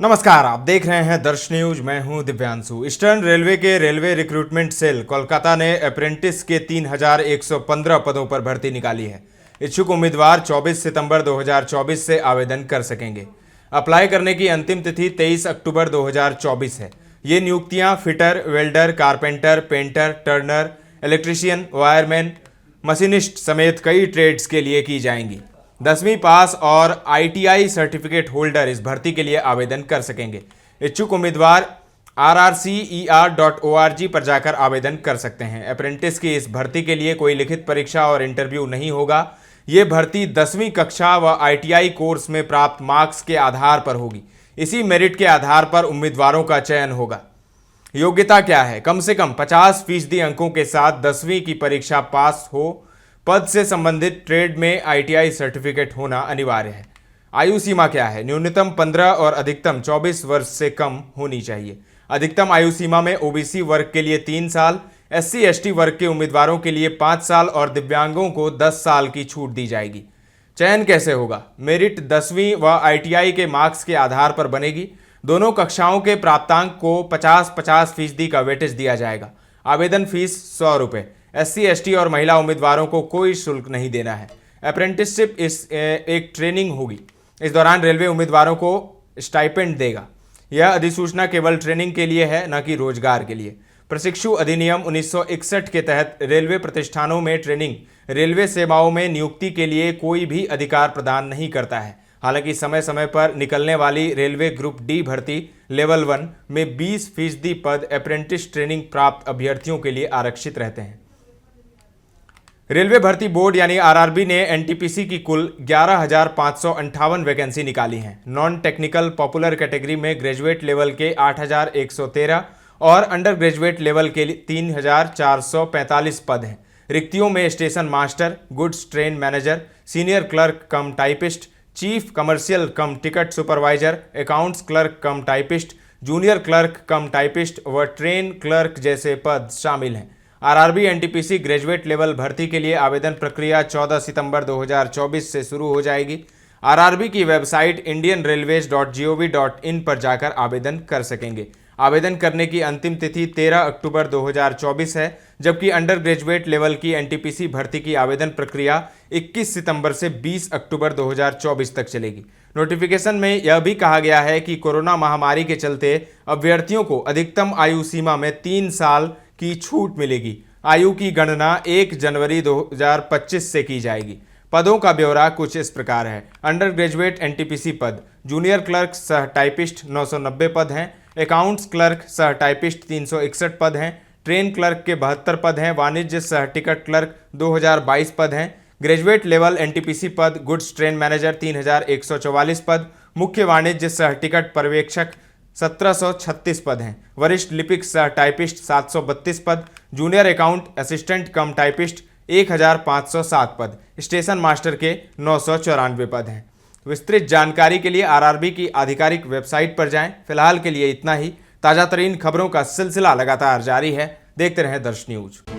नमस्कार, आप देख रहे हैं दर्श न्यूज। मैं हूं दिव्यांशु। ईस्टर्न रेलवे के रेलवे रिक्रूटमेंट सेल कोलकाता ने अप्रेंटिस के 3,115 पदों पर भर्ती निकाली है। इच्छुक उम्मीदवार 24 सितंबर 2024 से आवेदन कर सकेंगे। अप्लाई करने की अंतिम तिथि 23 अक्टूबर 2024 है। ये नियुक्तियां fitter, welder, carpenter, painter, Turner, electrician, wireman, machinist समेत कई ट्रेड्स के लिए की जाएंगी। 10वीं पास और ITI सर्टिफिकेट होल्डर इस भर्ती के लिए आवेदन कर सकेंगे। इच्छुक उम्मीदवार rrcer.org पर जाकर आवेदन कर सकते हैं। अप्रेंटिस की इस भर्ती के लिए कोई लिखित परीक्षा और इंटरव्यू नहीं होगा। ये भर्ती 10वीं कक्षा व ITI कोर्स में प्राप्त मार्क्स के आधार पर होगी। इसी मेरिट के आधार पर उम्मीदवारों का चयन होगा। योग्यता क्या है? कम से कम 50% अंकों के साथ 10वीं की परीक्षा पास हो। पद से संबंधित ट्रेड में ITI सर्टिफिकेट होना अनिवार्य है। आयु सीमा क्या है? न्यूनतम 15 और अधिकतम 24 वर्ष से कम होनी चाहिए। अधिकतम आयु सीमा में OBC वर्ग के लिए 3 साल, SC ST वर्ग के उम्मीदवारों के लिए 5 साल और दिव्यांगों को 10 साल की छूट दी जाएगी। चयन कैसे होगा? मेरिट 10वीं व ITI के मार्क्स के आधार पर बनेगी। दोनों कक्षाओं के प्राप्तांक को 50-50% का वेटेज दिया जाएगा। आवेदन फीस 100 रुपये। SC ST और महिला उम्मीदवारों को कोई शुल्क नहीं देना है। अप्रेंटिसशिप एक ट्रेनिंग होगी। इस दौरान रेलवे उम्मीदवारों को स्टाइपेंड देगा। यह अधिसूचना केवल ट्रेनिंग के लिए है, न कि रोजगार के लिए। प्रशिक्षु अधिनियम 1961 के तहत रेलवे प्रतिष्ठानों में ट्रेनिंग रेलवे सेवाओं में नियुक्ति के लिए कोई भी अधिकार प्रदान नहीं करता है। हालांकि समय समय पर निकलने वाली रेलवे ग्रुप डी भर्ती लेवल 1 में 20% पद अप्रेंटिस ट्रेनिंग प्राप्त अभ्यर्थियों के लिए आरक्षित रहते हैं। रेलवे भर्ती बोर्ड यानी RRB ने NTPC की कुल 11,558 वैकेंसी निकाली हैं। नॉन टेक्निकल पॉपुलर कैटेगरी में ग्रेजुएट लेवल के 8,113 और अंडर ग्रेजुएट लेवल के 3,445 पद हैं। रिक्तियों में station master, goods train manager, senior clerk कम टाइपिस्ट, चीफ कमर्शियल कम टिकट सुपरवाइजर, अकाउंट्स क्लर्क कम टाइपिस्ट, जूनियर क्लर्क कम टाइपिस्ट व ट्रेन क्लर्क जैसे पद शामिल हैं। RRB NTPC ग्रेजुएट लेवल भर्ती के लिए आवेदन प्रक्रिया 14 सितंबर 2024 से शुरू हो जाएगी। RRB की वेबसाइट indianrailways.gov.in पर जाकर आवेदन कर सकेंगे। आवेदन करने की अंतिम तिथि 13 अक्टूबर 2024 है, जबकि अंडर ग्रेजुएट लेवल की NTPC भर्ती की आवेदन प्रक्रिया 21 सितंबर से 20 अक्टूबर 2024 तक चलेगी। नोटिफिकेशन में यह भी कहा गया है कि कोरोना महामारी के चलते अभ्यर्थियों को अधिकतम आयु सीमा में 3 साल की छूट मिलेगी। आयु की गणना 1 जनवरी 2025 से की जाएगी। पदों का ब्यौरा कुछ इस प्रकार है। अंडर ग्रेजुएट NTPC पद, जूनियर क्लर्क सह टाइपिस्ट 990 पद हैं, अकाउंट्स क्लर्क सह टाइपिस्ट 361 पद हैं, ट्रेन क्लर्क के 72 पद हैं, वाणिज्य सह टिकट क्लर्क 2022 पद हैं, ग्रेजुएट लेवल NTPC पद, गुड्स ट्रेन मैनेजर 3,144 पद, मुख्य वाणिज्य सह टिकट पर्यवेक्षक 1736 पद हैं, वरिष्ठ लिपिक सह टाइपिस्ट 732 पद, जूनियर अकाउंट असिस्टेंट कम टाइपिस्ट 1,507 पद, स्टेशन मास्टर के 994 पद हैं। विस्तृत जानकारी के लिए RRB की आधिकारिक वेबसाइट पर जाएं। फिलहाल के लिए इतना ही। ताज़ा तरीन खबरों का सिलसिला लगातार जारी है। देखते रहें दर्श न्यूज।